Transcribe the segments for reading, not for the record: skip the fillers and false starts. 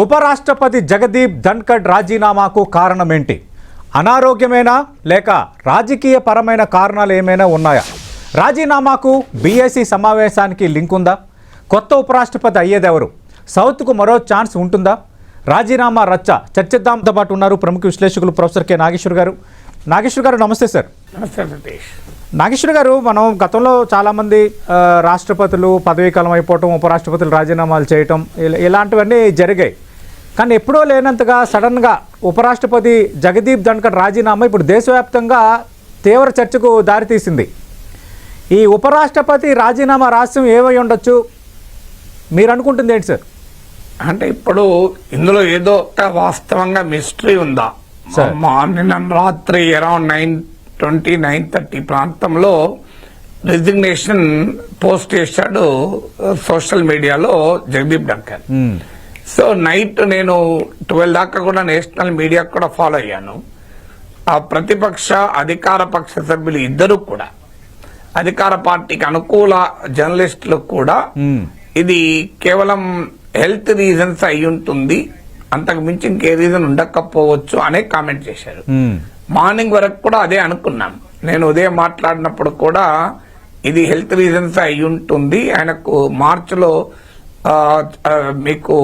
ఉపరాష్ట్రపతి జగదీప్ ధన్కడ్ రాజీనామాకు కారణమేంటి? అనారోగ్యమేనా లేక రాజకీయ పరమైన కారణాలు ఏమైనా ఉన్నాయా? రాజీనామాకు బీఏసీ సమావేశానికి లింక్ ఉందా? కొత్త ఉపరాష్ట్రపతి అయ్యేదెవరు? సౌత్కు మరో ఛాన్స్ ఉంటుందా? రాజీనామా రచ్చ చర్చిద్దాంతో పాటు ఉన్నారు ప్రముఖ విశ్లేషకులు ప్రొఫెసర్ కె నాగేశ్వర్ గారు. నాగేశ్వర్ గారు నమస్తే సార్. నమస్తే సతీష్. నాగేశ్వర్ గారు, మనం గతంలో చాలామంది రాష్ట్రపతులు పదవీకాలం అయిపోవటం, ఉపరాష్ట్రపతులు రాజీనామాలు చేయటం ఇలాంటివన్నీ జరిగాయి. కానీ ఎప్పుడో లేనంతగా సడన్గా ఉపరాష్ట్రపతి జగదీప్ ధన్కడ్ రాజీనామా ఇప్పుడు దేశవ్యాప్తంగా తీవ్ర చర్చకు దారితీసింది. ఈ ఉపరాష్ట్రపతి రాజీనామా రహస్యం ఏమై ఉండొచ్చు? మీరు అనుకుంటుంది ఏంటి సార్? అంటే ఇప్పుడు ఇందులో ఏదో ఒక వాస్తవంగా మిస్టరీ ఉందా? నిన్న రాత్రి అరౌండ్ 9:20, 9:30 ప్రాంతంలో రిజిగ్నేషన్ పోస్ట్ చేశాడు సోషల్ మీడియాలో జగదీప్ ధన్కడ్. సో నైట్ నేను 12 దాకా కూడా నేషనల్ మీడియా కూడా ఫాలో అయ్యాను. ఆ ప్రతిపక్ష అధికార పక్ష సభ్యులు ఇద్దరు కూడా, అధికార పార్టీకి అనుకూల జర్నలిస్టులు కూడా ఇది కేవలం హెల్త్ రీజన్స్ అయి ఉంటుంది, అంతకు మించి ఇంకే రీజన్ ఉండకపోవచ్చు అనే కామెంట్ చేశారు. మార్నింగ్ వరకు కూడా అదే అనుకున్నాం. నేను ఉదయం మాట్లాడినప్పుడు కూడా ఇది హెల్త్ రీజన్స్ అయి ఉంటుంది, ఆయనకు మార్చిలో మీకు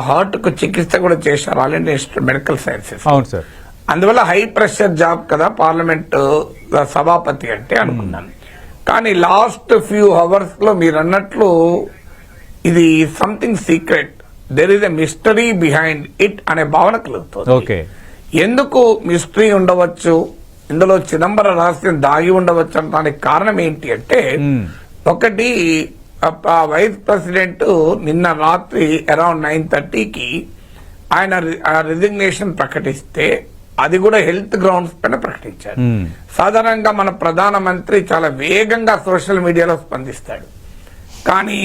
హార్ట్ కు చికిత్స కూడా చేశారు all India institute medical sciences. అవును సార్. అందువల్ల హై ప్రెషర్ జాబ్ కదా పార్లమెంట్ సభాపతి అంటే అనుకున్నాను. కానీ లాస్ట్ ఫ్యూ అవర్స్ లో మీరు అన్నట్లు ఇది something secret, there is a mystery behind it అనే భావన కలుగుతుంది. ఎందుకు మిస్టరీ ఉండవచ్చు, ఇందులో చిదంబర రహస్యం దాగి ఉండవచ్చు అనడానికి కారణం ఏంటి అంటే, ఒకటి వైస్ ప్రెసిడెంట్ నిన్న రాత్రి అరౌండ్ 9:30కి ఆయన రిజిగ్నేషన్ ప్రకటిస్తే అది కూడా హెల్త్ గ్రౌండ్స్ పైన ప్రకటించారు. సాధారణంగా మన ప్రధానమంత్రి చాలా వేగంగా సోషల్ మీడియాలో స్పందిస్తాడు. కానీ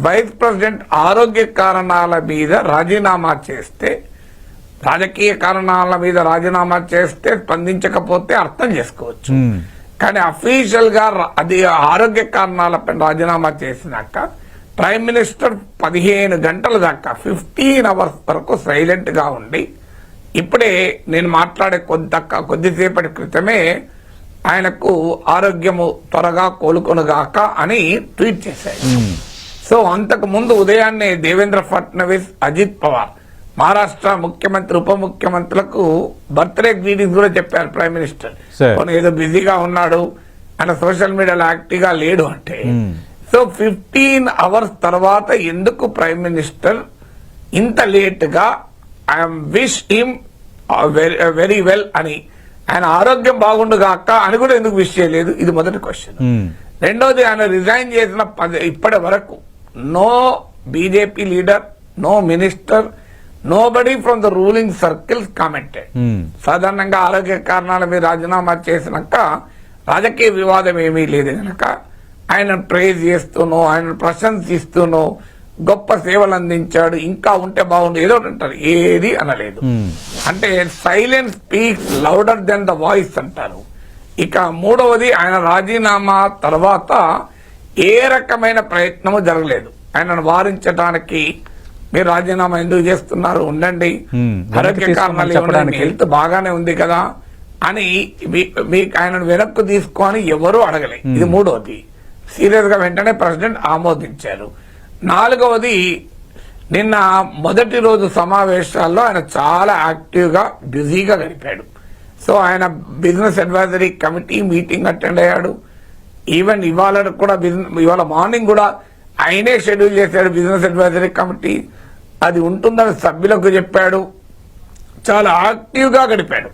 వైస్ ప్రెసిడెంట్ ఆరోగ్య కారణాల మీద రాజీనామా చేస్తే, రాజకీయ కారణాల మీద రాజీనామా చేస్తే స్పందించకపోతే అర్థం చేసుకోవచ్చు. కానీ అఫీషియల్ గా అది ఆరోగ్య కారణాలపై రాజీనామా చేసినాక ప్రైమ్ మినిస్టర్ 15 గంటల దాకా 15 అవర్స్ వరకు సైలెంట్ గా ఉండి, ఇప్పుడే నేను మాట్లాడే కొద్దిసేపటి క్రితమే ఆయనకు ఆరోగ్యము త్వరగా కోలుకొనుగాక అని ట్వీట్ చేశారు. సో అంతకు ముందు ఉదయాన్నే దేవేంద్ర ఫడ్నవీస్, అజిత్ పవార్, మహారాష్ట్ర ముఖ్యమంత్రి, ఉప ముఖ్యమంత్రులకు బర్త్డే గ్రీటింగ్స్ కూడా చెప్పారు ప్రైమ్ మినిస్టర్. ఏదో బిజీగా ఉన్నాడు, ఆయన సోషల్ మీడియాలో యాక్టివ్ గా లేడు అంటే. సో 15 అవర్స్ తర్వాత ఎందుకు ప్రైమ్ మినిస్టర్ ఇంత లేట్ గా I'm wish him very well అని, ఆయన ఆరోగ్యం బాగుండుగాక అని కూడా ఎందుకు విష్ చేయలేదు? ఇది మొదటి క్వశ్చన్. రెండోది, ఆయన రిజైన్ చేసిన ఇప్పటి వరకు no BJP leader, no minister, nobody from the ruling circles commented. సాధారణంగా ఆరోగ్య కారణాల మీద రాజీనామా చేసినాక రాజకీయ వివాదం ఏమీ లేదు కనుక ఆయన ప్రైజ్ చేస్తూనో, ఆయన ప్రశంసిస్తూనో, గొప్ప సేవలు అందించాడు, ఇంకా ఉంటే బాగుండు ఏదో అంటారు, ఏది అనలేదు. అంటే silence speaks louder than the voice అంటారు. ఇక మూడవది, ఆయన రాజీనామా తర్వాత ఏ రకమైన ప్రయత్నము జరగలేదు ఆయనను వారించడానికి. మీరు రాజీనామా ఎందుకు చేస్తున్నారు, ఉండండి, ఆరోగ్య కారణాలు ఇవ్వడానికి, హెల్త్ బాగానే ఉంది కదా అని మీకు ఆయనను వెనక్కు తీసుకొని ఎవరూ అడగలే. ఇది మూడవది. సీరియస్ గా వెంటనే ప్రెసిడెంట్ ఆమోదించారు. నాలుగవది, నిన్న మొదటి రోజు సమావేశాల్లో ఆయన చాలా యాక్టివ్ గా బిజీగా గడిపాడు. సో ఆయన business advisory committee meeting attend అయ్యాడు. ఈవెన్ ఇవాళ మార్నింగ్ కూడా ఆయనే షెడ్యూల్ చేశాడు బిజినెస్ అడ్వైజరీ కమిటీ, అది ఉంటుందని సభ్యులకు చెప్పాడు. చాలా యాక్టివ్ గా గడిపాడు.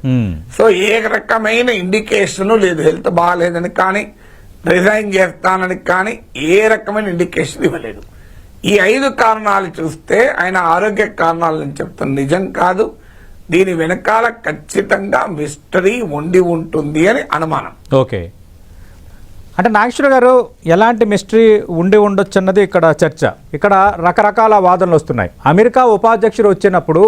సో ఏ రకమైన ఇండికేషన్ లేదు, హెల్త్ బాగాలేదని కానీ, రిజైన్ చేస్తానని కానీ ఏ రకమైన ఇండికేషన్ ఇవ్వలేదు. ఈ 5 కారణాలు చూస్తే ఆయన ఆరోగ్య కారణాలని చెప్తున్న నిజం కాదు, దీని వెనకాల ఖచ్చితంగా మిస్టరీ ఉండి ఉంటుంది అని అనుమానం. ఓకే, అంటే నాగేశ్వర గారు, ఎలాంటి మిస్టరీ ఉండి ఉండొచ్చు అన్నది ఇక్కడ చర్చ. ఇక్కడ రకరకాల వాదనలు వస్తున్నాయి. అమెరికా ఉపాధ్యక్షుడు వచ్చినప్పుడు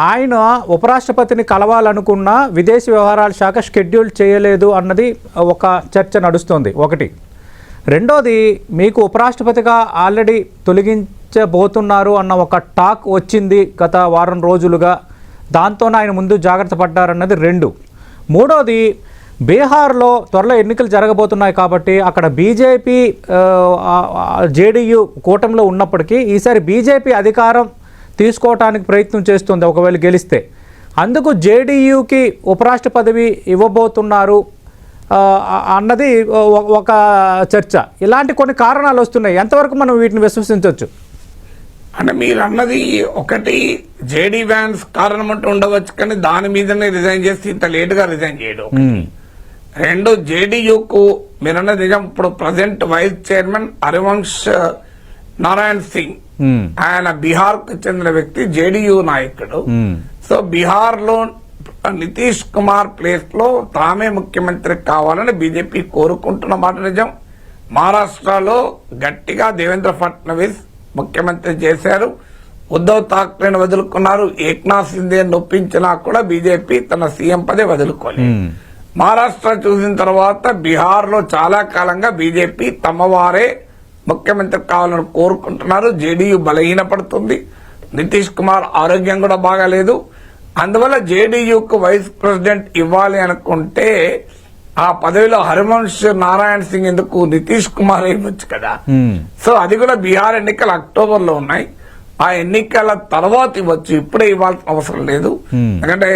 ఆయన ఉపరాష్ట్రపతిని కలవాలనుకున్న విదేశీ వ్యవహారాల శాఖ షెడ్యూల్ చేయలేదు అన్నది ఒక చర్చ నడుస్తుంది, ఒకటి. రెండోది, మీకు ఉపరాష్ట్రపతిగా ఆల్రెడీ తొలగించ ప్రకటించబోతున్నారు అన్న ఒక టాక్ వచ్చింది గత వారం రోజులుగా. దాంతోనే ఆయన ముందు జాగ్రత్త పడ్డారన్నది రెండు. మూడోది, బీహార్లో త్వరలో ఎన్నికలు జరగబోతున్నాయి కాబట్టి అక్కడ బీజేపీ జేడీయూ కూటమిలో ఉన్నప్పటికీ ఈసారి బీజేపీ అధికారం తీసుకోవటానికి ప్రయత్నం చేస్తుంది ఒకవేళ గెలిస్తే. అందుకు జేడీయూకి ఉపరాష్ట్ర పదవి ఇవ్వబోతున్నారు అన్నది ఒక చర్చ. ఇలాంటి కొన్ని కారణాలు వస్తున్నాయి. ఎంతవరకు మనం వీటిని విశ్వసించవచ్చు? అంటే మీరు అన్నది ఒకటి, జేడీ వ్యాన్స్ కారణం అంటూ ఉండవచ్చు, కానీ దాని మీదనే రిజైన్ చేసి ఇంత లేటుగా రిజైన్ చేయడం. రెండు, జేడీయూకు మీరన్న నిజం. ఇప్పుడు present vice chairman Harivansh Narayan Singh, ఆయన బీహార్ కు చెందిన వ్యక్తి, జేడీయూ నాయకుడు. సో బీహార్ లో నితీష్ కుమార్ ప్లేస్ లో తామే ముఖ్యమంత్రి కావాలని బీజేపీ కోరుకుంటున్న మాట నిజం. మహారాష్ట్రలో గట్టిగా దేవేంద్ర ఫడ్నవీస్ ముఖ్యమంత్రి చేశారు. ఉద్దవ్ ఠాక్రేను వదులుకున్నారు. ఏక్నాథ్ సింధే నొప్పించినా కూడా బీజేపీ తన సీఎం పదే వదులుకోలేదు. మహారాష్ట్ర చూసిన తర్వాత బీహార్ లో చాలా కాలంగా బీజేపీ తమవారే ముఖ్యమంత్రి కావాలని కోరుకుంటున్నారు. జేడీయూ బలహీనపడుతుంది. నితీష్ కుమార్ ఆరోగ్యం కూడా బాగాలేదు. అందువల్ల జేడీయూకు వైస్ ప్రెసిడెంట్ ఇవ్వాలి అనుకుంటే ఆ పదవిలో హరివంశ్ నారాయణ్ సింగ్ ఎందుకు, నితీష్ కుమార్ ఇవ్వచ్చు కదా. సో అది కూడా బీహార్ ఎన్నికలు అక్టోబర్ లో ఉన్నాయి. ఆ ఎన్నికల తర్వాత ఇవ్వచ్చు, ఇప్పుడే ఇవ్వాల్సిన అవసరం లేదు. ఎందుకంటే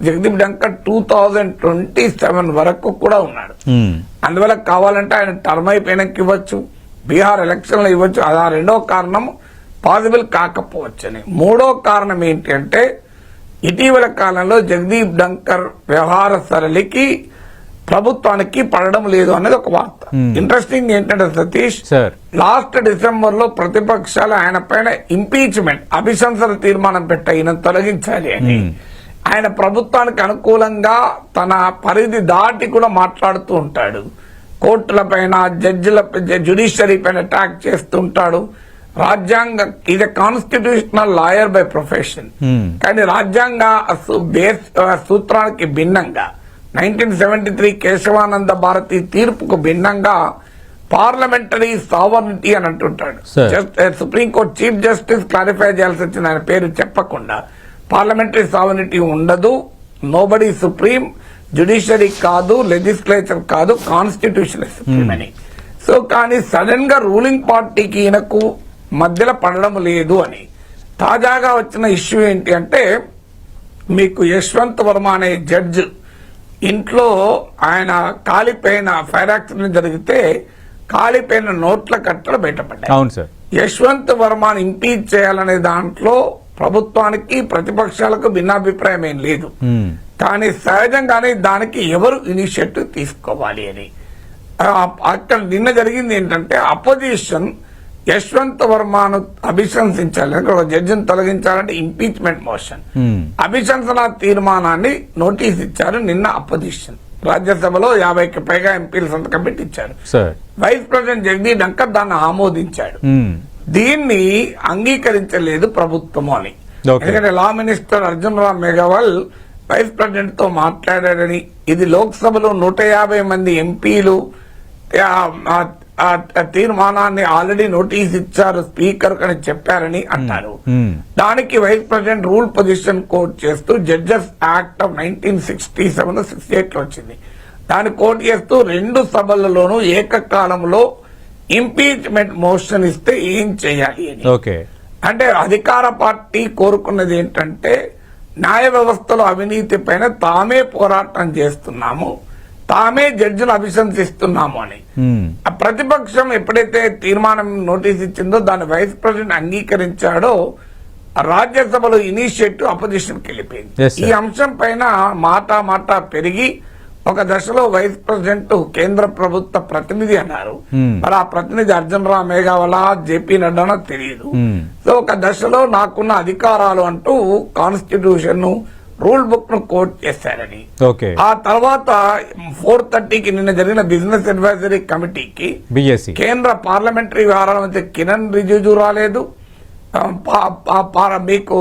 జగదీప్ ధంకర్ 2027 వరకు కూడా ఉన్నాడు. అందువల్ల కావాలంటే ఆయన టర్మ్ అయిపోయినాక ఇవ్వచ్చు, బీహార్ ఎలక్షన్ లో ఇవ్వచ్చు. అది ఆ రెండో కారణం పాసిబుల్ కాకపోవచ్చని. మూడో కారణం ఏంటి అంటే ఇటీవల కాలంలో జగదీప్ ధంకర్ వ్యవహార సరళికి ప్రభుత్వానికి పడడం లేదు అనేది ఒక వార్త. ఇంట్రెస్టింగ్ ఏంటంటే సతీష్, లాస్ట్ డిసెంబర్ లో ప్రతిపక్షాలు ఆయన పైన ఇంపీచ్మెంట్ అభిశంసన తీర్మానం పెట్టాయి, ఈయన తొలగించాలి అని. ఆయన ప్రభుత్వానికి అనుకూలంగా తన పరిధి దాటి కూడా మాట్లాడుతూ ఉంటాడు. కోర్టుల పైన, జ్యుడిషియరీ పైన అటాక్ చేస్తుంటాడు. రాజ్యాంగ ఇది కాన్స్టిట్యూషనల్ లాయర్ బై ప్రొఫెషన్, కానీ రాజ్యాంగ సూత్రానికి భిన్నంగా 1973 కేశవానంద భారతి తీర్పుకు భిన్నంగా పార్లమెంటరీ సావర్నిటీ అని అంటుంటాడు. సుప్రీంకోర్టు చీఫ్ జస్టిస్ క్లారిఫై చేయాల్సి వచ్చింది, ఆయన పేరు చెప్పకుండా. పార్లమెంటరీ సావర్నిటీ ఉండదు, నోబడీ సుప్రీం, జ్యుడిషియరీ కాదు, లెజిస్లేచర్ కాదు, కాన్స్టిట్యూషన్ సుప్రీం అని. సో కానీ సడన్ గా రూలింగ్ పార్టీకి ఈయనకు మధ్యలో పడడం లేదు అని. తాజాగా వచ్చిన ఇష్యూ ఏంటి అంటే, మీకు యశ్వంత్ వర్మ అనే జడ్జ్ ఇంట్లో ఆయన కాలిపోయిన ఫైర్ యాక్సిడెంట్ జరిగితే కాలిపోయిన నోట్ల కట్టలు బయటపడ్డాయి. అవును సార్. యశ్వంత్ వర్మని ఇంపీచ్ చేయాలనే దాంట్లో ప్రభుత్వానికి ప్రతిపక్షాలకు భిన్నాభిప్రాయం ఏం లేదు. కానీ సహజంగానే దానికి ఎవరు ఇనిషియేటివ్ తీసుకోవాలి అని అక్కడ నిన్న జరిగింది ఏంటంటే, అపోజిషన్ యశ్వంత్ వర్మను అభిశంసించాలి, ఒక జడ్జిని తొలగించాలంటే ఇంపీచ్మెంట్ మోషన్, అభిశంసన తీర్మానాన్ని నోటీస్ ఇచ్చారు నిన్న అపోజిషన్. రాజ్యసభలో 50కి పైగా ఎంపీలు సంతకం పెట్టి ఇచ్చారు. వైస్ ప్రెసిడెంట్ జగదీప్ ధంకర్ దాన్ని ఆమోదించాడు. దీన్ని అంగీకరించలేదు ప్రభుత్వం అని. ఎందుకంటే law minister Arjun Ram Meghwal vice president తో మాట్లాడారని, ఇది లోక్సభలో 150 మంది ఎంపీలు తీర్మానాన్ని ఆల్రెడీ నోటీస్ ఇచ్చారు స్పీకర్ అని చెప్పారని అంటారు. దానికి vice president rule position quote చేస్తూ జడ్జెస్ యాక్ట్ ఆఫ్ 1967 68 లో వచ్చింది. దాన్ని కోట్ చేస్తూ 2 సభలలోనూ ఏకకాలంలో ఇంపీచ్మెంట్ మోషన్ ఇస్తే ఏం చేయాలి అని. అంటే అధికార పార్టీ కోరుకున్నది ఏంటంటే, న్యాయ వ్యవస్థలో అవినీతి పైన తామే పోరాటం చేస్తున్నాము, తామే జడ్జిని అభిశంసిస్తున్నాము అని. ఆ ప్రతిపక్షం ఎప్పుడైతే తీర్మానం నోటీస్ ఇచ్చిందో దాన్ని వైస్ ప్రెసిడెంట్ అంగీకరించాడో రాజ్యసభలో ఇనిషియేటివ్ అపోజిషన్ కి వెళ్ళిపోయింది. ఈ అంశం పైన మాట పెరిగి ఒక దశలో వైస్ ప్రెసిడెంట్ కేంద్ర ప్రభుత్వ ప్రతినిధి అన్నారు. మరి ఆ ప్రతినిధి అర్జున్ రామ్ మేఘవాలా, జేపీ నడ్డానో తెలియదు. సో ఒక దశలో నాకున్న అధికారాలు అంటూ కాన్స్టిట్యూషన్ రూల్ బుక్ ను కోట్ చేశారని. ఆ తర్వాత 4:30కి నిన్న జరిగిన బిజినెస్ అడ్వైజరీ కమిటీకి కేంద్ర పార్లమెంటరీ వ్యవహారాల మంత్రి కిరణ్ రిజిజు రాలేదు. మీకు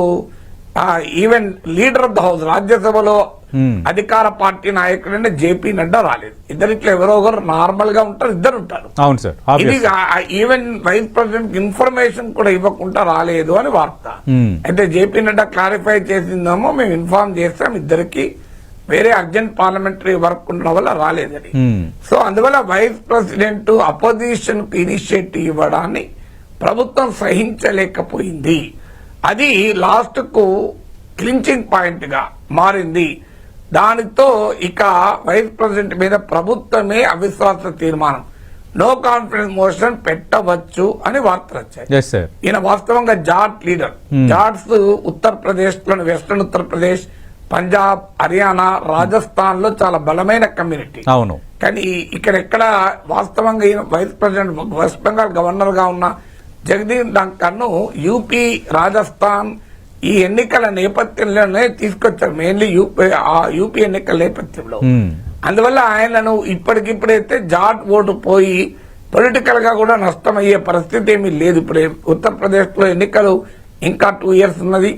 even leader of the house రాజ్యసభలో అధికార పార్టీ నాయకుడైన జేపీ నడ్డా రాలేదు. ఇద్దరిట్లో ఎవరో ఒకరు నార్మల్ గా ఉంటారు, ఇద్దరు ఉంటారు. అవును సార్. ఇది ఈవెన్ వైస్ ప్రెసిడెంట్ ఇన్ఫర్మేషన్ కూడా ఇవ్వకుండా రాలేదు అని వార్త. అయితే జేపీ నడ్డా క్లారిఫై చేసిందేమో మేము ఇన్ఫార్మ్ చేస్తాం, ఇద్దరికి వేరే అర్జెంట్ పార్లమెంటరీ వర్క్ ఉండడం వల్ల రాలేదని. సో అందువల్ల వైస్ ప్రెసిడెంట్ అపోజిషన్ కు ఇనిషియేటివ్ ఇవ్వడాన్ని ప్రభుత్వం సహించలేకపోయింది. అది లాస్ట్ కు క్లించింగ్ పాయింట్ గా మారింది. దానితో ఇక వైస్ ప్రెసిడెంట్ మీద ప్రభుత్వమే అవిశ్వాస తీర్మానం, నో కాన్ఫిడెన్స్ మోషన్ పెట్టవచ్చు అని వార్తలు వచ్చాయి. ఈయన వాస్తవంగా జాట్ లీడర్. జాట్స్ ఉత్తరప్రదేశ్ లోని వెస్టర్న్ ఉత్తరప్రదేశ్, పంజాబ్, హర్యానా, రాజస్థాన్ లో చాలా బలమైన కమ్యూనిటీ. అవును. కానీ ఇక్కడ వాస్తవంగా ఈయన vice president West Bengal governor గా ఉన్న జగదీప్ ధంకర్ ను యూపీ, రాజస్థాన్ ఈ ఎన్నికల నేపథ్యంలోనే తీసుకొచ్చారు, మెయిన్లీ యూపీ ఎన్నికల నేపథ్యంలో. అందువల్ల ఆయనను ఇప్పటికిప్పుడైతే జాట్ ఓటు పోయి పొలిటికల్ గా కూడా నష్టమయ్యే పరిస్థితి ఏమీ లేదు. ఇప్పుడు ఉత్తరప్రదేశ్ లో ఎన్నికలు ఇంకా 2 years ఉన్నది.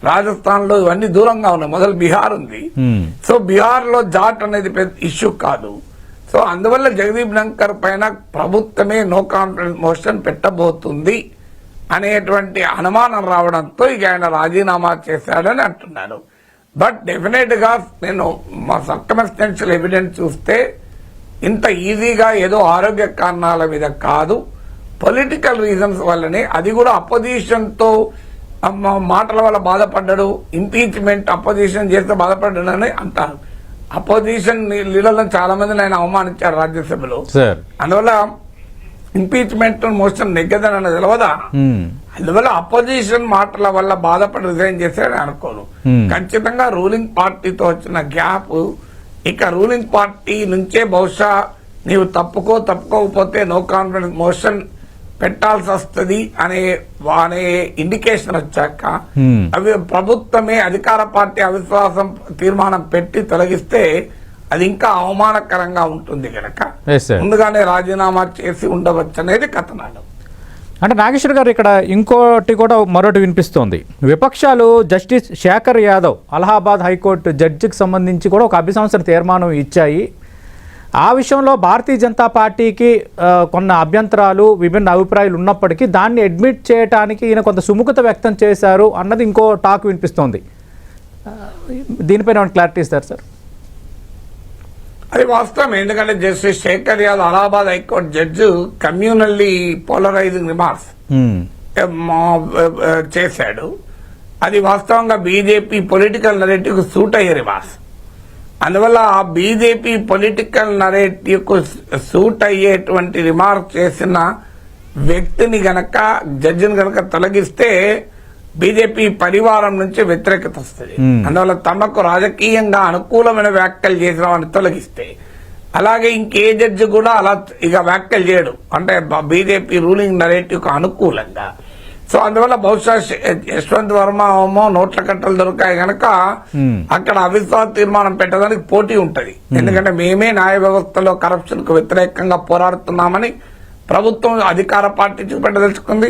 రాజస్థాన్ లో ఇవన్నీ దూరంగా ఉన్నాయి, మొదలు బీహార్ ఉంది. సో బీహార్ లో జాట్ అనేది పెద్ద ఇష్యూ కాదు. సో అందువల్ల జగదీప్ ధంకర్ పైన ప్రభుత్వమే నో కాన్ఫిడెన్స్ మోషన్ పెట్టబోతుంది అనేటువంటి అనుమానం రావడంతో ఇక ఆయన రాజీనామా చేశాడని అంటున్నాడు. బట్ డెఫినెట్ గా నేను మా సర్కమ్స్టాన్షియల్ ఎవిడెన్స్ చూస్తే ఇంత ఈజీగా ఏదో ఆరోగ్య కారణాల మీద కాదు, పొలిటికల్ రీజన్స్ వల్లనే, అది కూడా అపోజిషన్ తో మాటల వల్ల బాధపడ్డాడు, ఇంపీచ్మెంట్ అపోజిషన్ చేస్తే బాధపడ్డాడని అంటారు. అపోజిషన్ లీడర్లను చాలా మందిని ఆయన అవమానించారు రాజ్యసభలో. అందువల్ల ఇంపీచ్మెంట్ మోషన్ నెగ్గదని తెలియదా? అందువల్ల అపోజిషన్ మాటల వల్ల బాధపడి రిజైన్ చేశాడని అనుకోను. ఖచ్చితంగా రూలింగ్ పార్టీతో వచ్చిన గ్యాప్, ఇక రూలింగ్ పార్టీ నుంచే బహుశా నీవు తప్పుకోకపోతే నో కాన్ఫిడెన్స్ మోషన్ పెట్టాల్సి వస్తుంది అనే ఇండికేషన్ వచ్చాక అవి ప్రభుత్వమే అధికార పార్టీ అవిశ్వాసం తీర్మానం పెట్టి తొలగిస్తే అది ఇంకా అవమానకరంగా ఉంటుంది కనుక ముందుగానే రాజీనామా చేసి ఉండవచ్చు అనేది కథనాలు. అంటే నాగేశ్వర్ గారు ఇక్కడ ఇంకోటి కూడా మరొకటి వినిపిస్తోంది. విపక్షాలు జస్టిస్ శేఖర్ యాదవ్ అలహాబాద్ హైకోర్టు జడ్జికి సంబంధించి కూడా ఒక అభిశంసన తీర్మానం ఇచ్చాయి. ఆ విషయంలో భారతీయ జనతా పార్టీకి కొన్ని అభ్యంతరాలు, విభిన్న అభిప్రాయాలు ఉన్నప్పటికీ దాన్ని అడ్మిట్ చేయడానికి ఈయన కొంత సుముఖత వ్యక్తం చేశారు అన్నది ఇంకో టాక్ వినిపిస్తోంది. దీనిపైన క్లారిటీ ఇస్తారు సార్? అది వాస్తవం. ఎందుకంటే justice Shekhar Yadav Allahabad high court judge communally polarising remarks చేశాడు. అది వాస్తవంగా బీజేపీ పొలిటికల్ నరేటివ్ కు సూట్ అయ్యే రిమార్క్స్. అందువల్ల ఆ బీజేపీ పొలిటికల్ నరేటివ్ కు సూట్ అయ్యేటువంటి రిమార్క్ చేసిన వ్యక్తిని గనక, జడ్జిని గనక తొలగిస్తే బీజేపీ పరివారం నుంచి వ్యతిరేకత వస్తుంది. అందువల్ల తమకు రాజకీయంగా అనుకూలమైన వ్యాఖ్యలు చేసిన వాడిని తొలగిస్తే, అలాగే ఇంకే జడ్జి కూడా అలా ఇక వ్యాఖ్యలు చేయడు, అంటే బీజేపీ రూలింగ్ నరేటివ్ కు అనుకూలంగా. సో అందువల్ల బహుశా యశ్వంత్ వర్మ నోట్ల కట్టలు దొరికాయి గనక అక్కడ అవిశ్వాస తీర్మానం పెట్టడానికి పోటీ ఉంటది. ఎందుకంటే మేమే న్యాయ వ్యవస్థలో కరప్షన్ కు వ్యతిరేకంగా పోరాడుతున్నామని ప్రభుత్వం అధికార పార్టీ చూపెట్టదలుచుకుంది.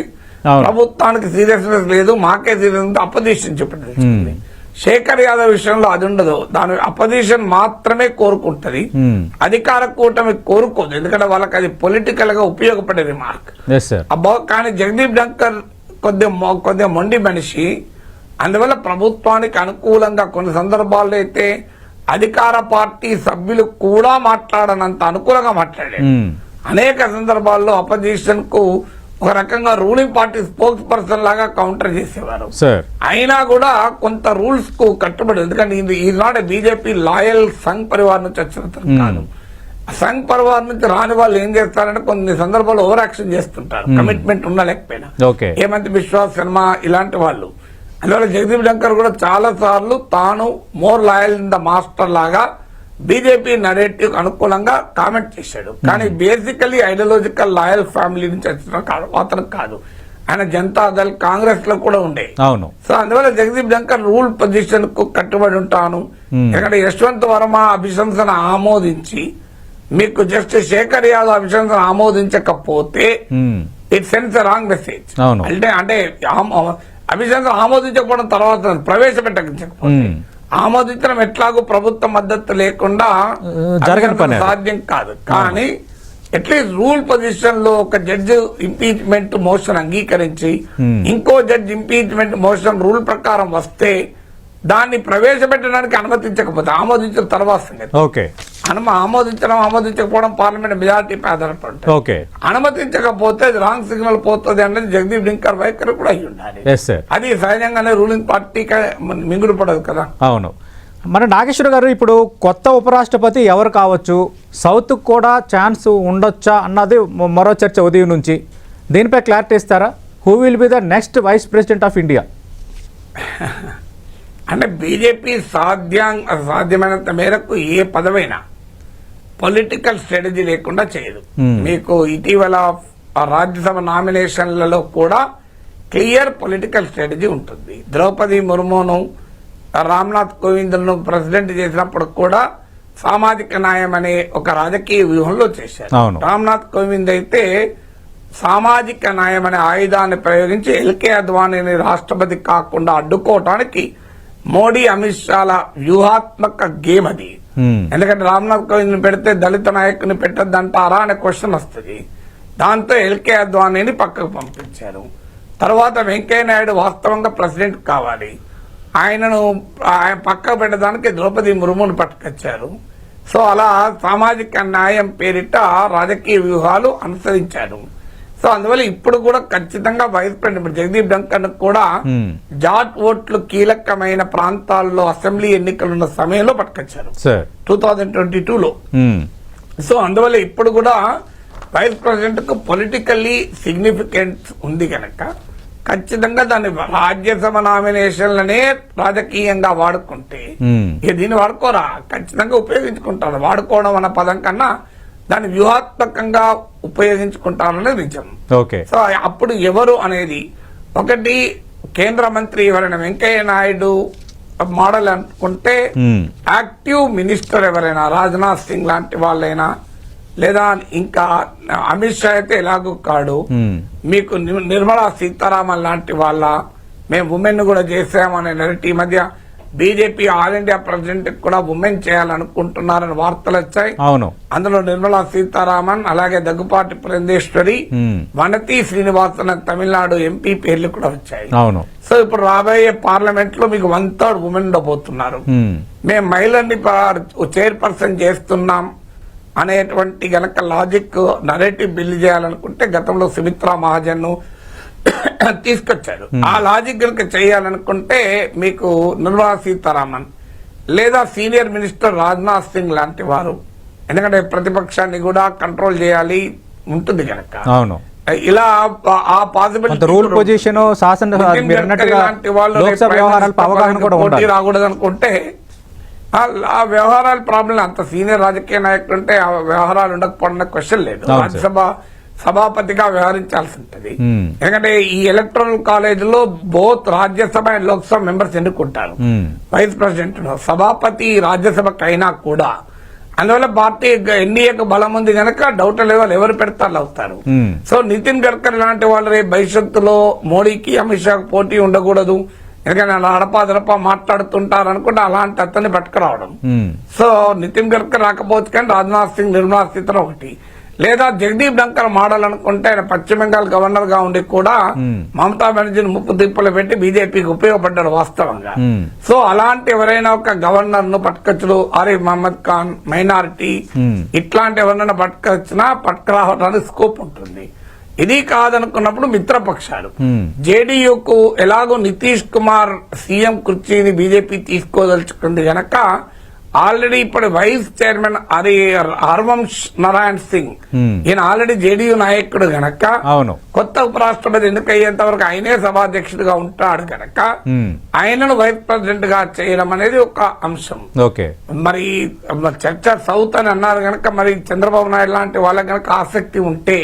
ప్రభుత్వానికి సీరియస్నెస్ లేదు, మాకే సీరియస్ అపోజిషన్ చూపెట్టదలుచుకుంది. శేఖర్ యాదవ్ విషయంలో అది ఉండదు. దాని అపోజిషన్ మాత్రమే కోరుకుంటది, అధికార కూటమి కోరుకోదు. ఎందుకంటే వాళ్ళకి అది పొలిటికల్ గా ఉపయోగపడే రిమార్క్. కానీ జగదీప్ ధంకర్ కొద్దిగా మొండి మనిషి. అందువల్ల ప్రభుత్వానికి అనుకూలంగా కొన్ని సందర్భాల్లో అయితే అధికార పార్టీ సభ్యులు కూడా మాట్లాడనంత అనుకూలంగా మాట్లాడారు. అనేక సందర్భాల్లో అపోజిషన్ కు ఒక రకంగా రూలింగ్ పార్టీ స్పోక్స్ పర్సన్ లాగా కౌంటర్ చేసేవారు. అయినా కూడా కొంత రూల్స్ కు కట్టుబడి, ఎందుకంటే ఈ not BJP loyal Sangh Parivar నుంచి వచ్చిన కాదు. సంఘ్ పరివార్ నుంచి రాని వాళ్ళు ఏం చేస్తారంటే కొన్ని సందర్భాల్లో ఓవర్ యాక్షన్ చేస్తుంటారు, కమిట్మెంట్ ఉన్నా లేకపోయినా. హేమంత్ బిశ్వా శర్మ ఇలాంటి వాళ్ళు. అందువల్ల జగదీప్ ధంకర్ కూడా చాలా సార్లు తాను more loyal in the master లాగా బీజేపీ నరేటివ్ అనుకూలంగా కామెంట్ చేశాడు. కానీ బేసికలీ ఐడియాలజికల్ లాయల్ ఫ్యామిలీ నుంచి వచ్చిన అతను కాదు. ఆయన జనతాదళ్, కాంగ్రెస్ లో కూడా ఉండే. సో అందువల్ల జగదీప్ ధంకర్ రూల్ పొజిషన్ కు కట్టుబడి ఉంటాను. ఎందుకంటే యశ్వంత్ వర్మ అభిశంసన ఆమోదించి మీకు జస్టిస్ శేఖర్ యాదవ్ అభిశంసన ఆమోదించకపోతే ఇట్ సెండ్స్ రాంగ్ మెసేజ్. అంటే అభిశంసన ఆమోదించకపోవడం తర్వాత ప్రవేశపెట్టకపోతే ఆమోదించడం ఎట్లాగో ప్రభుత్వ మద్దతు లేకుండా జరగని పని అది. సాధ్యం కాదు. కానీ అట్లీస్ట్ రూల్ పొజిషన్ లో ఒక జడ్జి ఇంపీచ్మెంట్ మోషన్ అంగీకరించి ఇంకో జడ్జి ఇంపీచ్మెంట్ మోషన్ రూల్ ప్రకారం వస్తే దాన్ని ప్రవేశపెట్టడానికి అనుమతించకపోతే ఆమోదించిన తర్వాత సంగతి. ఓకే, ఆమోదించకపోవడం పార్లమెంట్ మెజారిటీపై ఆధారపడి ఓకే, అనుమతించకపోతే అది రాంగ్ సిగ్నల్ పోతుంది అనేది జగదీప్ ధన్కర్ వైఖరి కూడా అయి ఉండాలి. Yes sir. అది సహజంగానే రూలింగ్ పార్టీకి మింగుడు పడదు కదా. అవును. మన నాగేశ్వర గారు, ఇప్పుడు కొత్త ఉపరాష్ట్రపతి ఎవరు కావచ్చు, సౌత్ కూడా ఛాన్స్ ఉండొచ్చా అన్నది మరో చర్చ ఉదయం నుంచి. దీనిపై క్లారిటీ ఇస్తారా? Who will be the next vice president of India? అంటే బీజేపీ సాధ్యమైనంత మేరకు ఏ పదవైనా పొలిటికల్ స్ట్రాటజీ లేకుండా చేయదు. మీకు ఇటీవల రాజ్యసభ నామినేషన్లలో కూడా క్లియర్ పొలిటికల్ స్ట్రాటజీ ఉంటుంది. ద్రౌపది ముర్మును రామ్నాథ్ కోవింద్ను ప్రెసిడెంట్ చేసినప్పుడు కూడా సామాజిక న్యాయం అనే ఒక రాజకీయ వ్యూహంలో చేశారు. రామ్నాథ్ కోవింద్ అయితే సామాజిక న్యాయం అనే ఆయుధాన్ని ప్రయోగించి ఎల్కే అద్వానీని రాష్ట్రపతి కాకుండా అడ్డుకోవటానికి మోడీ అమిత్ షాల వ్యూహాత్మక గేమ్ అది. ఎందుకంటే రామ్నాథ్ కోవింద్ పెడితే దళిత నాయకుని పెట్టద్దంటారా అనే క్వశ్చన్ వస్తుంది. దాంతో ఎల్కే అద్వానీని పక్కకు పంపించారు. తర్వాత వెంకయ్య నాయుడు వాస్తవంగా ప్రెసిడెంట్ కావాలి, ఆయనను పక్కకు పెట్టడానికి ద్రౌపది ముర్మును పట్టుకొచ్చారు. సో అలా సామాజిక న్యాయం పేరిట రాజకీయ వ్యూహాలు అనుసరించారు. సో అందువల్ల ఇప్పుడు కూడా ఖచ్చితంగా వైస్ ప్రెసిడెంట్ జగదీప్ ధన్కర్ కూడా జాట్ ఓట్లు కీలకమైన ప్రాంతాల్లో అసెంబ్లీ ఎన్నికలున్న సమయంలో పట్టుకొచ్చారు 2022లో. సో అందువల్ల ఇప్పుడు కూడా వైస్ ప్రెసిడెంట్ కు పొలిటికల్లీ సిగ్నిఫికెన్స్ ఉంది కనుక ఖచ్చితంగా దాన్ని రాజ్యసభ నామినేషన్లనే రాజకీయంగా వాడుకుంటే ఇక దీన్ని వాడుకోరా, ఖచ్చితంగా ఉపయోగించుకుంటారు. వాడుకోవడం అన్న పదం కన్నా దాన్ని వ్యూహాత్మకంగా ఉపయోగించుకుంటారనేది నిజం. సో అప్పుడు ఎవరు అనేది ఒకటి కేంద్ర మంత్రి ఎవరైనా వెంకయ్య నాయుడు మోడల్ అనుకుంటే యాక్టివ్ మినిస్టర్ ఎవరైనా రాజ్నాథ్ సింగ్ లాంటి వాళ్ళైనా, లేదా ఇంకా అమిత్ షా అయితే ఎలాగూ కాడు, మీకు నిర్మలా సీతారామన్ లాంటి వాళ్ళ, మేము ఉమెన్ కూడా చేసామనే నెరటి మధ్య బీజేపీ ఆల్ ఇండియా ప్రెసిడెంట్ కూడా ఉమెన్ చేయాలనుకుంటున్నారని వార్తలు వచ్చాయి. అవును, అందులో నిర్మలా సీతారామన్, అలాగే దగ్గుపాటి పురంధేశ్వరి, వనతి శ్రీనివాసన్ తమిళనాడు ఎంపీ పేర్లు కూడా వచ్చాయి. అవును. సో ఇప్పుడు రాబోయే పార్లమెంట్ లో మీకు 1/3 ఉమెన్ ఉండబోతున్నారు. మేము మహిళల్ని చైర్పర్సన్ చేస్తున్నాం అనేటువంటి గనక లాజిక్ నరేటివ్ బిల్డ్ చేయాలనుకుంటే గతంలో సుమిత్రా మహాజన్ ను తీసుకొచ్చారు. ఆ లాజిక్ కనుక చేయాలనుకుంటే మీకు నిర్మలా సీతారామన్ లేదా సీనియర్ మినిస్టర్ రాజ్నాథ్ సింగ్ లాంటి వారు, ఎందుకంటే ప్రతిపక్షాన్ని కూడా కంట్రోల్ చేయాలి ఉంటుంది కనుక. అవును, ఇలా ఆ పాసిబిలిటీ రూల్ పొజిషన్ పోటీ రాకూడదు అనుకుంటే ఆ వ్యవహారాల ప్రాబ్లం అంత సీనియర్ రాజకీయ నాయకులు ఉంటే ఆ వ్యవహారాలు ఉండకపోవడం క్వశ్చన్ లేదు. రాజ్యసభ సభాపతిగా వ్యవహరించాల్సి ఉంటుంది. ఎందుకంటే ఈ ఎలక్టరల్ కాలేజ్ లో both Rajya Sabha and Lok Sabha members ఎన్నుకుంటారు. వైస్ ప్రెసిడెంట్ సభాపతి రాజ్యసభకైనా కూడా. అందువల్ల పార్టీ ఎన్డీఏకు బలం ఉంది కనుక డౌట్ లెవెల్ ఎవరు పెడతారు అవుతారు. సో నితిన్ గడ్కరీ లాంటి వాళ్ళు రేపు భవిష్యత్తులో మోడీకి అమిత్ షాకు పోటీ ఉండకూడదు, ఎందుకంటే అలా అడపాదడపా మాట్లాడుతుంటారు అనుకుంటే అలాంటి అతన్ని పట్టుకురావడం. సో నితిన్ గడ్కరీ రాకపోవచ్చు కానీ రాజ్నాథ్ సింగ్, నిర్మలా సీతారామన్ ఒకటి, లేదా జగదీప్ ధన్కర్ మోడల్ అనుకుంటే ఆయన పశ్చిమ బెంగాల్ గవర్నర్ గా ఉండి కూడా మమతా బెనర్జీని ముప్పు తిప్పలు పెట్టి బీజేపీకి ఉపయోగపడ్డారు వాస్తవంగా. సో అలాంటి ఎవరైనా ఒక గవర్నర్ ను పట్టుకొచ్చు, ఆరిఫ్ మహమ్మద్ ఖాన్ మైనారిటీ ఇట్లాంటి ఎవరైనా పట్టుకురావడానికి స్కోప్ ఉంటుంది. ఇది కాదనుకున్నప్పుడు మిత్రపక్షాలు జేడీయూకు ఎలాగో నితీష్ కుమార్ సీఎం కుర్చీని బీజేపీ తీసుకోదలుచుకుంది గనక ఆల్రెడీ ఇప్పుడు వైస్ చైర్మన్ హర్వంశ్ నారాయణ్ సింగ్ ఈయన ఆల్రెడీ జేడీయూ నాయకుడు గనక కొత్త ఉపరాష్ట్రపతి ఎన్నికయ్యేంత వరకు ఆయనే సభాధ్యక్షుడిగా ఉంటాడు గనక ఆయనను వైస్ ప్రెసిడెంట్ గా చేయడం అనేది ఒక అంశం. మరి చర్చ సౌత్ అని అన్నారు గనక మరి చంద్రబాబు నాయుడు లాంటి వాళ్ళకి గనక ఆసక్తి ఉంటే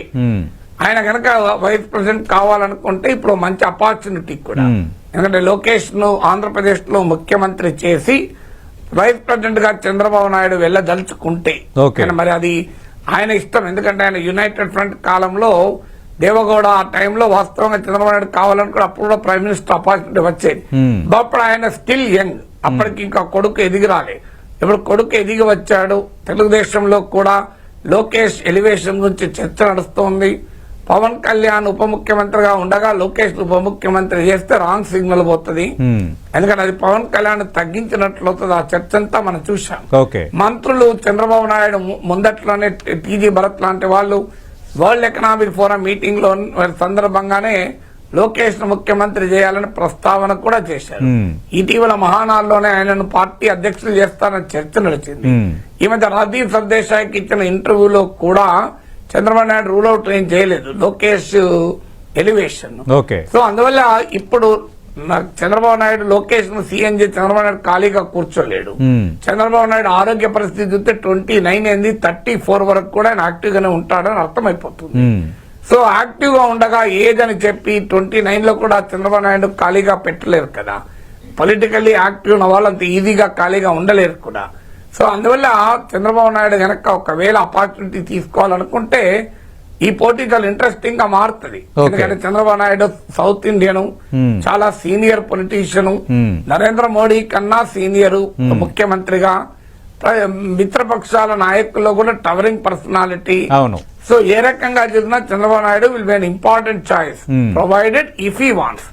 ఆయన గనక వైస్ ప్రెసిడెంట్ కావాలనుకుంటే ఇప్పుడు మంచి అపార్చునిటీ కూడా. ఎందుకంటే లోకేష్ ను ఆంధ్రప్రదేశ్ లో ముఖ్యమంత్రి చేసి వైస్ ప్రెసిడెంట్ గా చంద్రబాబు నాయుడు వెళ్ళదలుచుకుంటే మరి అది ఆయన ఇష్టం. ఎందుకంటే ఆయన యునైటెడ్ ఫ్రంట్ కాలంలో దేవగౌడ ఆ టైంలో వాస్తవంగా చంద్రబాబు నాయుడు కావాలనుకుని అప్పుడు కూడా ప్రైమ్ మినిస్టర్ ఆపర్చునిటీ వచ్చేది. అప్పుడు ఆయన స్టిల్ యంగ్, అప్పటికి ఇంకా కొడుకు ఎదిగి రాలే. ఇప్పుడు కొడుకు ఎదిగి వచ్చాడు. తెలుగుదేశంలో కూడా లోకేష్ ఎలివేషన్ గురించి చర్చ నడుస్తోంది. పవన్ కళ్యాణ్ ఉప ముఖ్యమంత్రిగా ఉండగా లోకేష్ ఉప ముఖ్యమంత్రి చేస్తే రాంగ్ సిగ్నల్ పోతుంది. ఎందుకంటే అది పవన్ కళ్యాణ్ తగ్గించినట్లు అవుతుంది. ఆ చర్చ అంతా మనం చూసాం. మంత్రులు చంద్రబాబు నాయుడు ముందట్లోనే టీజీ భరత్ లాంటి వాళ్ళు వరల్డ్ ఎకనామిక్ ఫోరం మీటింగ్ లో సందర్భంగానే లోకేష్ ను ముఖ్యమంత్రి చేయాలని ప్రస్తావన కూడా చేశారు. ఇటీవల మహానాడులోనే ఆయనను పార్టీ అధ్యక్షులు చేస్తారని చర్చ నడిచింది. ఈ మధ్య రాజీవ్ సర్దేశాయికి ఇచ్చిన ఇంటర్వ్యూలో కూడా చంద్రబాబు నాయుడు రూల్ అవుట్ ఏం చేయలేదు లోకేష్ ఎలివేషన్. సో అందువల్ల ఇప్పుడు చంద్రబాబు నాయుడు లోకేష్ ను సీఎం చేసి చంద్రబాబు నాయుడు ఖాళీగా కూర్చోలేడు. చంద్రబాబు నాయుడు ఆరోగ్య పరిస్థితి చూస్తే 29 అయింది, 34 వరకు కూడా ఆయన యాక్టివ్ గానే ఉంటాడని అర్థమైపోతుంది. సో యాక్టివ్ గా ఉండగా ఏజ్ అని చెప్పి 29 లో కూడా చంద్రబాబు నాయుడు ఖాళీగా పెట్టలేరు కదా. పొలిటికల్లీ యాక్టివ్ ఉన్న వాళ్ళు అంత ఈజీగా ఖాళీగా ఉండలేరు కూడా. సో అందువల్ల చంద్రబాబు నాయుడు గనక ఒకవేళ ఆపర్చునిటీ తీసుకోవాలనుకుంటే ఈ పోటీ చాలా ఇంట్రెస్టింగ్ గా మారుతుంది. ఎందుకంటే చంద్రబాబు నాయుడు సౌత్ ఇండియన్, చాలా సీనియర్ పొలిటీషియన్, నరేంద్ర మోడీ కన్నా సీనియర్ ముఖ్యమంత్రిగా, మిత్రపక్షాల నాయకుల్లో కూడా టవరింగ్ పర్సనాలిటీ. సో ఏ రకంగా చూసినా Chandrababu Naidu will be an important choice provided if he wants.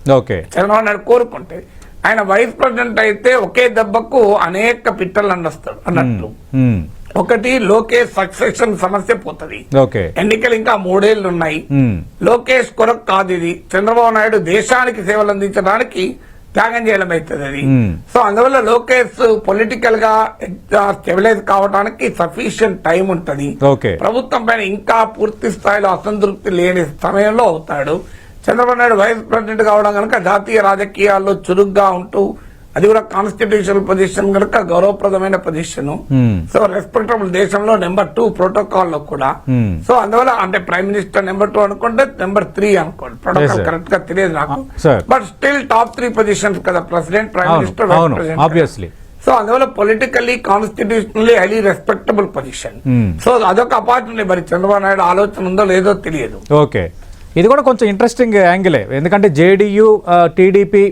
Chandrababu Naidu కోరుకుంటే ఆయన వైస్ ప్రెసిడెంట్ అయితే ఒకే దెబ్బకు అనేక పిట్టలు అండొస్తాడు అన్నట్లు. ఒకటి లోకేష్ సక్సెషన్ సమస్య పోతుంది. ఎన్నికలు ఇంకా 3 ఏళ్లు ఉన్నాయి. లోకేష్ కొరకు కాదు ఇది. చంద్రబాబు నాయుడు దేశానికి సేవలు అందించడానికి త్యాగం చేయడం అవుతుంది అది. సో అందువల్ల లోకేష్ పొలిటికల్ గా స్టెబిలైజ్ కావడానికి సఫిషియంట్ టైం ఉంటది. ప్రభుత్వం పైన ఇంకా పూర్తి స్థాయిలో అసంతృప్తి లేని సమయంలో అవుతాడు. చంద్రబాబు నాయుడు వైస్ ప్రెసిడెంట్ కావడం కనుక జాతీయ రాజకీయాల్లో చురుగ్గా ఉంటూ, అది కూడా కాన్స్టిట్యూషనల్ పొజిషన్ కనుక గౌరవప్రదమైన పొజిషన్. సో రెస్పెక్టబుల్ దేశంలో నెంబర్ 2 ప్రోటోకాల్ లో కూడా. సో అందువల్ల అంటే ప్రైమ్ మినిస్టర్ నెంబర్ 2 అనుకుంటే నెంబర్ 3 అనుకోండి. ప్రోటోకాల్ కరెక్ట్ గా తెలియదు నాకు, బట్ స్టిల్ టాప్ 3 పొజిషన్స్ కదా president, prime minister, vice president. So అందువల్ల politically constitutionally highly respectable position. So అదొక ఆపర్చునిటీ. మరి చంద్రబాబు నాయుడు ఆలోచన ఉందో లేదో తెలియదు. ఓకే, ఇది కూడా కొంచెం ఇంట్రెస్టింగ్ యాంగిలే. ఎందుకంటే జేడీయూ, టీడీపీ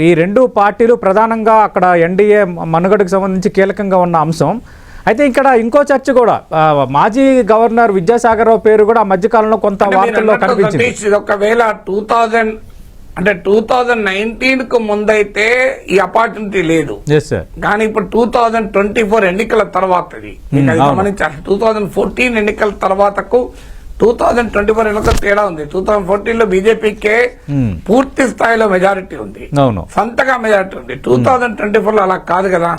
ఈ 2 పార్టీలు ప్రధానంగా అక్కడ ఎన్డీఏ మనుగడకు సంబంధించి కీలకంగా ఉన్న అంశం. అయితే ఇక్కడ ఇంకో చర్చ కూడా, మాజీ గవర్నర్ విద్యాసాగర్ రావు పేరు కూడా ఆ మధ్యకాలంలో కొంత వార్తల్లో కనిపించింది. ఒకవేళ 2019 కు ముందైతే ఈ ఆపర్చునిటీ లేదు, కానీ ఇప్పుడు 2024 ఎన్నికల తర్వాత గమనించాలి. 2014 ఎన్నికల తర్వాతకు 2024 ఎన్నికల తేడా ఉంది. 2014 లో బీజేపీకే పూర్తి స్థాయిలో మెజారిటీ ఉంది, సొంతగా మెజారిటీ ఉంది. 2024 లో అలా కాదు కదా.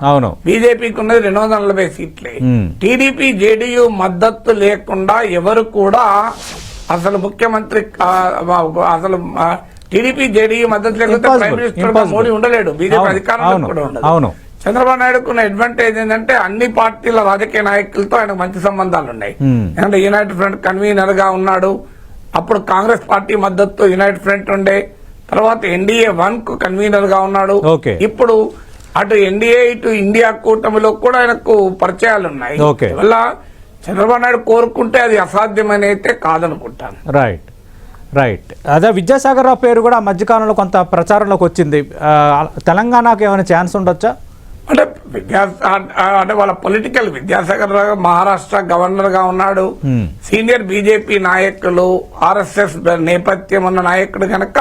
బీజేపీకి ఉన్నది 240 సీట్లే. టీడీపీ, జేడీయూ మద్దతు లేకుండా ఎవరు కూడా అసలు ముఖ్యమంత్రి, అసలు టీడీపీ, జేడీయూ మద్దతు లేకపోతే ప్రైమ్ మినిస్టర్ మోడీ ఉండలేడు, బీజేపీ అధికారంలో కూడా ఉండదు. చంద్రబాబు నాయుడుకు ఉన్న అడ్వాంటేజ్ ఏంటంటే అన్ని పార్టీల రాజకీయ నాయకులతో ఆయనకు మంచి సంబంధాలు ఉన్నాయి. ఎందుకంటే యునైటెడ్ ఫ్రంట్ కన్వీనర్ గా ఉన్నాడు. అప్పుడు కాంగ్రెస్ పార్టీ మద్దతు యునైటెడ్ ఫ్రంట్ ఉండే, తర్వాత ఎన్డీఏ 1 కు కన్వీనర్ గా ఉన్నాడు. ఇప్పుడు అటు ఎన్డీఏ ఇటు ఇండియా కూటమిలో కూడా ఆయనకు పరిచయాలు ఉన్నాయి. వల్ల చంద్రబాబు నాయుడు కోరుకుంటే అది అసాధ్యమని అయితే కాదనుకుంటాను. రైట్. అదే విద్యాసాగర్ రావు పేరు కూడా మధ్యకాలంలో కొంత ప్రచారంలోకి వచ్చింది. తెలంగాణకు ఏమైనా ఛాన్స్ ఉండొచ్చా? అంటే వాళ్ళ పొలిటికల్ విద్యాసాగర్ రావు మహారాష్ట్ర గవర్నర్ గా ఉన్నాడు. సీనియర్ బీజేపీ నాయకులు, ఆర్ఎస్ఎస్ నేపథ్యం ఉన్న నాయకుడు కనుక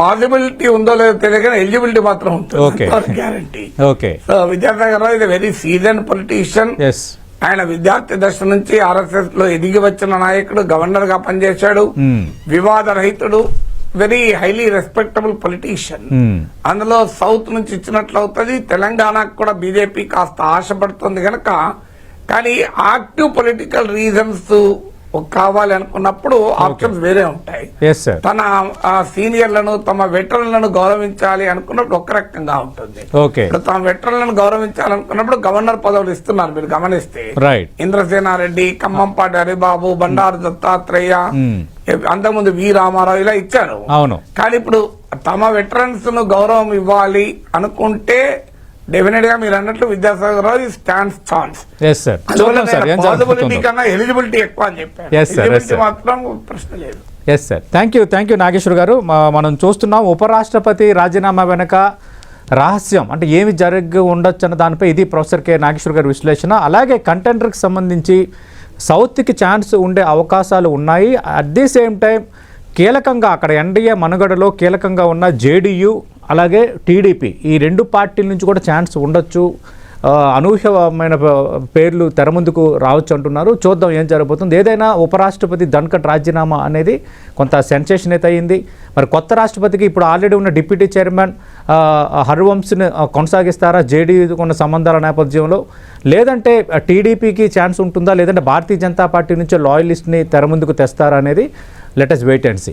పాసిబిలిటీ ఉందో లేదో తెలియదు, కానీ ఎలిజిబిలిటీ మాత్రం ఉంటుంది, గ్యారంటీ. సో విద్యాసాగర్ రావు ఇది వెరీ సీజన్ పొలిటీషియన్. ఆయన విద్యార్థి దశ నుంచి ఆర్ఎస్ఎస్ లో ఎదిగి వచ్చిన నాయకుడు, గవర్నర్ గా పనిచేశాడు, వివాద రహితుడు, వెరీ హైలీ రెస్పెక్టబుల్ పొలిటీషియన్. అందులో సౌత్ నుంచి ఇచ్చినట్లు అవుతుంది. తెలంగాణకు కూడా బీజేపీ కాస్త ఆశపడుతుంది కనుక. కానీ యాక్టివ్ పొలిటికల్ రీజన్స్ కావాలి అనుకున్నప్పుడు ఆప్షన్స్ వేరే ఉంటాయి. తన సీనియర్లను, తమ వెటరన్లను గౌరవించాలి అనుకున్నప్పుడు ఒక రకంగా ఉంటుంది. తమ వెటరన్లను గౌరవించాలనుకున్నప్పుడు గవర్నర్ పదవులు ఇస్తున్నారు మీరు గమనిస్తే. ఇంద్రసేనారెడ్డి, ఖమ్మంపాటి హరిబాబు, బండారు దత్తాత్రేయ, అంతకుముందు వి రామారావు ఇలా ఇచ్చారు. కానీ ఇప్పుడు తమ వెటరన్స్ ను గౌరవం ఇవ్వాలి అనుకుంటే డెఫినెట్ గా మీరు అన్నట్లు Vidyasagar Rao stands chance. Yes sir, చూద్దాం సార్ ఏం పాసిబిలిటీ జరుగుతుందో. కన్నా ఎలిజిబిలిటీ ఎక్కువ అని చెప్పారు. Yes, sir. Yes, eligibility sir. మాత్రం ప్రశ్న లేదు. Yes sir, thank you Nageshwar గారు. మనం చూస్తున్నాం ఉపరాష్ట్రపతి రాజీనామా వెనక రహస్యం అంటే ఏమి జరిగి ఉండొచ్చు అన్న దానిపై ఇది ప్రొఫెసర్ కె నాగేశ్వర్ గారి విశ్లేషణ. అలాగే కంటెండర్కి సంబంధించి సౌత్కి ఛాన్స్ ఉండే అవకాశాలు ఉన్నాయి. అట్ ది సేమ్ టైం కీలకంగా అక్కడ ఎన్డీఏ మనుగడలో కీలకంగా ఉన్న జేడీయూ అలాగే టీడీపీ ఈ రెండు పార్టీల నుంచి కూడా ఛాన్స్ ఉండొచ్చు. అనూహ్యమైన పేర్లు తెర ముందుకు రావచ్చు అంటున్నారు. చూద్దాం ఏం జరగబోతుంది. ఏదైనా ఉపరాష్ట్రపతి ధన్కడ్ రాజీనామా అనేది కొంత సెన్సేషన్ అయితే అయింది. మరి కొత్త రాష్ట్రపతికి ఇప్పుడు ఆల్రెడీ ఉన్న డిప్యూటీ చైర్మన్ హరివంశ్ని కొనసాగిస్తారా జేడీయూతో ఉన్న సంబంధాల నేపథ్యంలో, లేదంటే టీడీపీకి ఛాన్స్ ఉంటుందా, లేదంటే భారతీయ జనతా పార్టీ నుంచి లాయలిస్ట్ని తెర ముందుకు తెస్తారా అనేది let us wait and see.